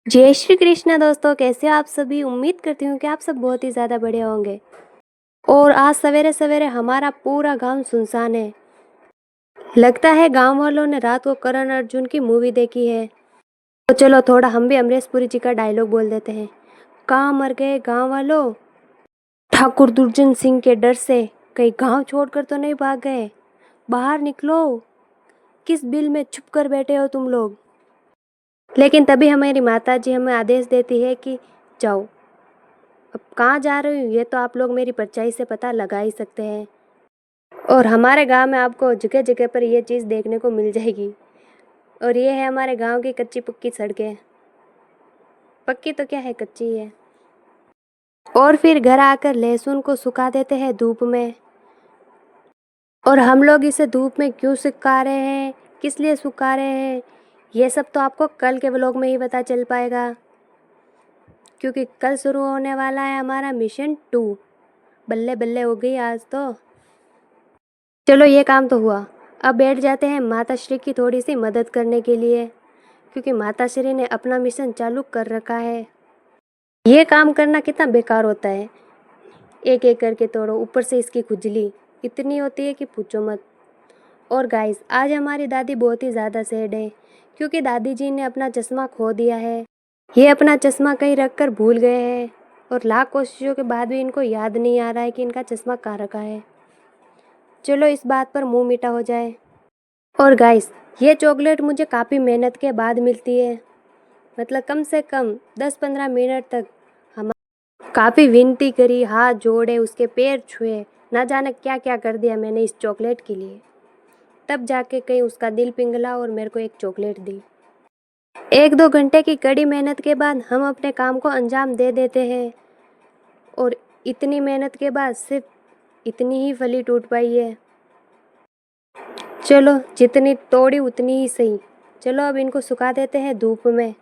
जय श्री कृष्ण दोस्तों, कैसे हो आप सभी। उम्मीद करती हूँ कि आप सब बहुत ही ज़्यादा बढ़िया होंगे। और आज सवेरे सवेरे हमारा पूरा गांव सुनसान है। लगता है गांव वालों ने रात को करण अर्जुन की मूवी देखी है। तो चलो थोड़ा हम भी अमरीश पुरी जी का डायलॉग बोल देते हैं। कहाँ मर गए गांव वालों, ठाकुर दुर्जन सिंह के डर से कहीं गांव छोड़कर तो नहीं भाग गए। बाहर निकलो, किस बिल में छुप कर बैठे हो तुम लोग। लेकिन तभी हमारी माता जी हमें आदेश देती है कि जाओ। अब कहाँ जा रही हूँ ये तो आप लोग मेरी परछाई से पता लगा ही सकते हैं। और हमारे गांव में आपको जगह जगह पर ये चीज़ देखने को मिल जाएगी। और ये है हमारे गांव की कच्ची पक्की सड़कें। पक्की तो क्या है, कच्ची है। और फिर घर आकर लहसुन को सुखा देते हैं धूप में। और हम लोग इसे धूप में क्यों सुखा रहे हैं, किस लिए सुखा रहे हैं, ये सब तो आपको कल के व्लॉग में ही पता चल पाएगा। क्योंकि कल शुरू होने वाला है हमारा मिशन 2। बल्ले बल्ले हो गई आज तो। चलो ये काम तो हुआ। अब बैठ जाते हैं माता श्री की थोड़ी सी मदद करने के लिए, क्योंकि माता श्री ने अपना मिशन चालू कर रखा है। ये काम करना कितना बेकार होता है। एक एक करके तोड़ो, ऊपर से इसकी खुजली इतनी होती है कि पूछो मत। और गाइस, आज हमारी दादी बहुत ही ज़्यादा सैड है, क्योंकि दादी जी ने अपना चश्मा खो दिया है। ये अपना चश्मा कहीं रख कर भूल गए हैं। और लाख कोशिशों के बाद भी इनको याद नहीं आ रहा है कि इनका चश्मा कहाँ रखा है। चलो इस बात पर मुंह मीठा हो जाए। और गाइस, ये चॉकलेट मुझे काफ़ी मेहनत के बाद मिलती है। मतलब कम से कम 10-15 मिनट तक हम काफ़ी विनती करी, हाथ जोड़े, उसके पैर छुए, ना जाने क्या क्या कर दिया मैंने इस चॉकलेट के लिए। तब जाके कहीं उसका दिल पिघला और मेरे को एक चॉकलेट दी। 1-2 घंटे की कड़ी मेहनत के बाद हम अपने काम को अंजाम दे देते हैं। और इतनी मेहनत के बाद सिर्फ इतनी ही फली टूट पाई है। चलो जितनी तोड़ी उतनी ही सही। चलो अब इनको सुखा देते हैं धूप में।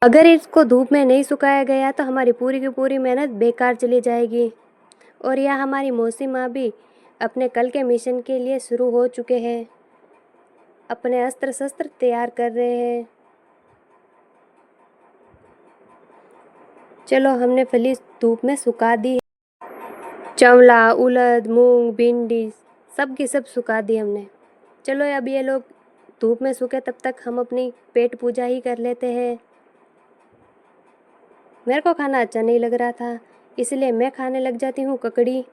अगर इसको धूप में नहीं सुखाया गया तो हमारी पूरी की पूरी मेहनत बेकार चली जाएगी। और यह हमारी मौसी माँ भी अपने कल के मिशन के लिए शुरू हो चुके हैं। अपने अस्त्र शस्त्र तैयार कर रहे हैं। चलो हमने फली धूप में सुखा दी। चंवला, उड़द, मूंग, भिंडी सब की सब सुखा दी हमने। चलो अब ये लोग धूप में सूखे, तब तक हम अपनी पेट पूजा ही कर लेते हैं। मेरे को खाना अच्छा नहीं लग रहा था, इसलिए मैं खाने लग जाती हूँ ककड़ी।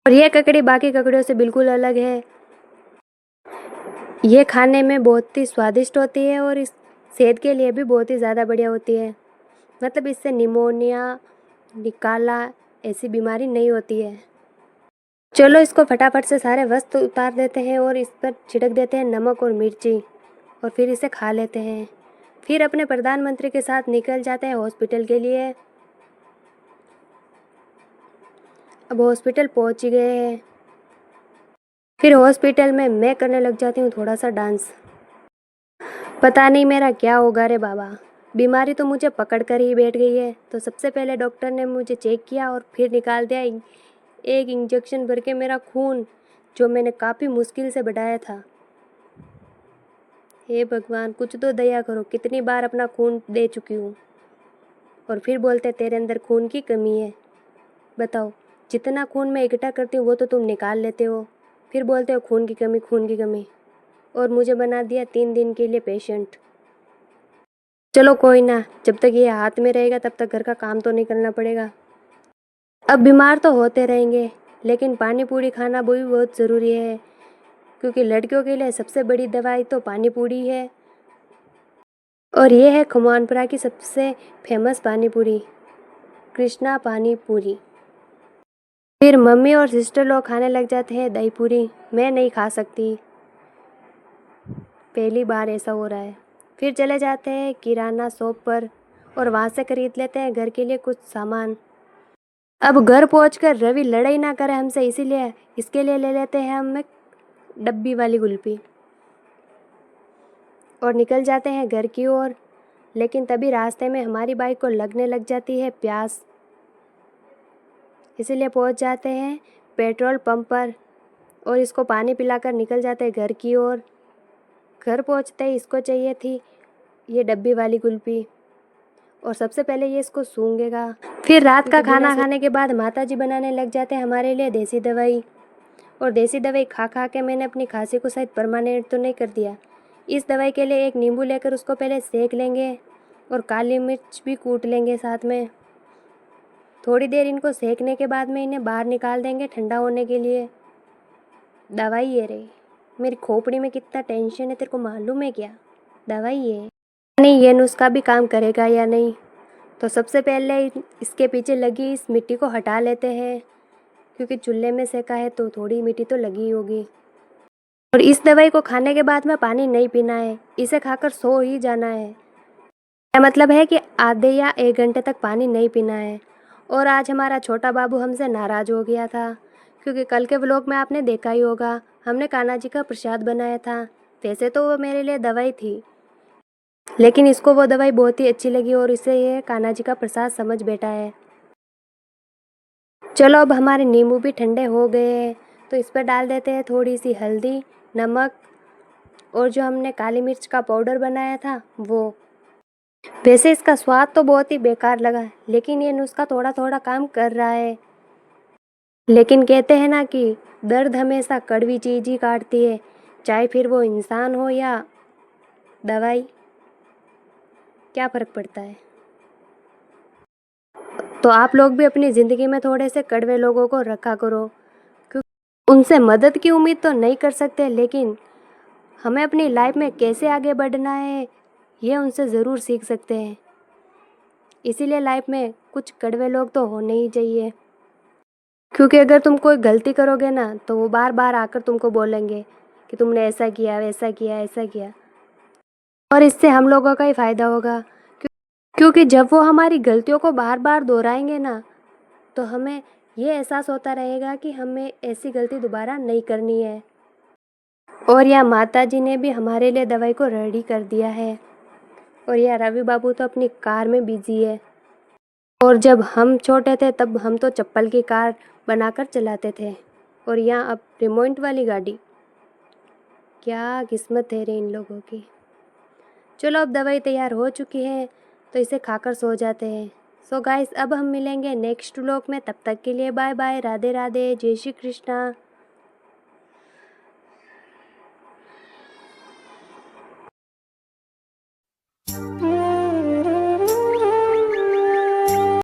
और ये ककड़ी बाकी ककड़ियों से बिल्कुल अलग है। ये खाने में बहुत ही स्वादिष्ट होती है और इस सेहत के लिए भी बहुत ही ज़्यादा बढ़िया होती है। मतलब इससे निमोनिया, निकाला ऐसी बीमारी नहीं होती है। चलो इसको फटाफट से सारे वस्त्र उतार देते हैं और इस पर छिड़क देते हैं नमक और मिर्ची। और फिर इसे खा लेते हैं। फिर अपने प्रधानमंत्री के साथ निकल जाते हैं हॉस्पिटल के लिए। अब हॉस्पिटल पहुंच ही गए हैं। फिर हॉस्पिटल में मैं करने लग जाती हूँ थोड़ा सा डांस। पता नहीं मेरा क्या होगा रे बाबा। बीमारी तो मुझे पकड़ कर ही बैठ गई है। तो सबसे पहले डॉक्टर ने मुझे चेक किया और फिर निकाल दिया एक इंजेक्शन भर के मेरा खून, जो मैंने काफ़ी मुश्किल से बढ़ाया था। हे भगवान, कुछ तो दया करो, कितनी बार अपना खून दे चुकी हूँ। और फिर बोलते तेरे अंदर खून की कमी है। बताओ, जितना खून मैं इकट्ठा करती हूँ वो तो तुम निकाल लेते हो, फिर बोलते हो खून की कमी, खून की कमी। और मुझे बना दिया 3 दिन के लिए पेशेंट। चलो कोई ना, जब तक ये हाथ में रहेगा तब तक घर का काम तो नहीं करना पड़ेगा। अब बीमार तो होते रहेंगे, लेकिन पानी पूरी खाना भी बहुत ज़रूरी है, क्योंकि लड़कियों के लिए सबसे बड़ी दवाई तो पानी पूरी है। और ये है खमानपुरा की सबसे फेमस पानी पूरी, कृष्णा पानी पूरी। फिर मम्मी और सिस्टर लोग खाने लग जाते हैं दही पूरी। मैं नहीं खा सकती, पहली बार ऐसा हो रहा है। फिर चले जाते हैं किराना शॉप पर और वहाँ से खरीद लेते हैं घर के लिए कुछ सामान। अब घर पहुंचकर रवि लड़ाई ना करे हमसे, इसीलिए इसके लिए ले लेते हैं हम एक डब्बी वाली कुल्फी और निकल जाते हैं घर की ओर। लेकिन तभी रास्ते में हमारी बाइक को लगने लग जाती है प्यास, इसीलिए पहुंच जाते हैं पेट्रोल पंप पर और इसको पानी पिलाकर निकल जाते हैं घर की ओर। घर पहुंचते ही इसको चाहिए थी ये डब्बी वाली कुल्फी। और सबसे पहले ये इसको सूंघेगा। फिर रात का खाना खाने के बाद माताजी बनाने लग जाते हैं हमारे लिए देसी दवाई। और देसी दवाई खा खा के मैंने अपनी खांसी को शायद परमानेंट तो नहीं कर दिया। इस दवाई के लिए एक नींबू लेकर उसको पहले सेक लेंगे और काली मिर्च भी कूट लेंगे साथ में। थोड़ी देर इनको सेकने के बाद में इन्हें बाहर निकाल देंगे ठंडा होने के लिए। दवाई ये रही। मेरी खोपड़ी में कितना टेंशन है तेरे को मालूम है क्या? दवाई ये नहीं, ये नुस्खा भी काम करेगा या नहीं। तो सबसे पहले इसके पीछे लगी इस मिट्टी को हटा लेते हैं, क्योंकि चूल्हे में सेका है तो थोड़ी मिट्टी तो लगी होगी। और इस दवाई को खाने के बाद में पानी नहीं पीना है, इसे खाकर सो ही जाना है। क्या मतलब है कि आधे या 1 घंटे तक पानी नहीं पीना है। और आज हमारा छोटा बाबू हमसे नाराज़ हो गया था, क्योंकि कल के व्लॉग में आपने देखा ही होगा हमने कान्हा जी का प्रसाद बनाया था। वैसे तो वो मेरे लिए दवाई थी, लेकिन इसको वो दवाई बहुत ही अच्छी लगी और इसे ये कान्हा जी का प्रसाद समझ बैठा है। चलो अब हमारे नींबू भी ठंडे हो गए हैं, तो इस पर डाल देते हैं थोड़ी सी हल्दी, नमक और जो हमने काली मिर्च का पाउडर बनाया था वो। वैसे इसका स्वाद तो बहुत ही बेकार लगा, लेकिन ये नुस्खा थोड़ा थोड़ा काम कर रहा है। लेकिन कहते हैं ना कि दर्द हमेशा कड़वी चीज़ ही काटती है, चाहे फिर वो इंसान हो या दवाई, क्या फ़र्क पड़ता है। तो आप लोग भी अपनी ज़िंदगी में थोड़े से कड़वे लोगों को रखा करो, क्योंकि उनसे मदद की उम्मीद तो नहीं कर सकते, लेकिन हमें अपनी लाइफ में कैसे आगे बढ़ना है ये उनसे ज़रूर सीख सकते हैं। इसीलिए लाइफ में कुछ कड़वे लोग तो होने ही चाहिए, क्योंकि अगर तुम कोई गलती करोगे ना तो वो बार बार आकर तुमको बोलेंगे कि तुमने ऐसा किया, वैसा किया, ऐसा किया। और इससे हम लोगों का ही फ़ायदा होगा, क्योंकि जब वो हमारी गलतियों को बार बार दोहराएंगे ना तो हमें ये एहसास होता रहेगा कि हमें ऐसी गलती दोबारा नहीं करनी है। और यह माता जी ने भी हमारे लिए दवाई को रेडी कर दिया है। और यह रवि बाबू तो अपनी कार में बिजी है। और जब हम छोटे थे तब हम तो चप्पल की कार बनाकर चलाते थे, और यहाँ अब रिमोट वाली गाड़ी। क्या किस्मत है रे इन लोगों की। चलो अब दवाई तैयार हो चुकी है तो इसे खाकर सो जाते हैं। सो गाइस, अब हम मिलेंगे नेक्स्ट व्लॉग में। तब तक के लिए बाय बाय, राधे राधे, जय श्री कृष्णा।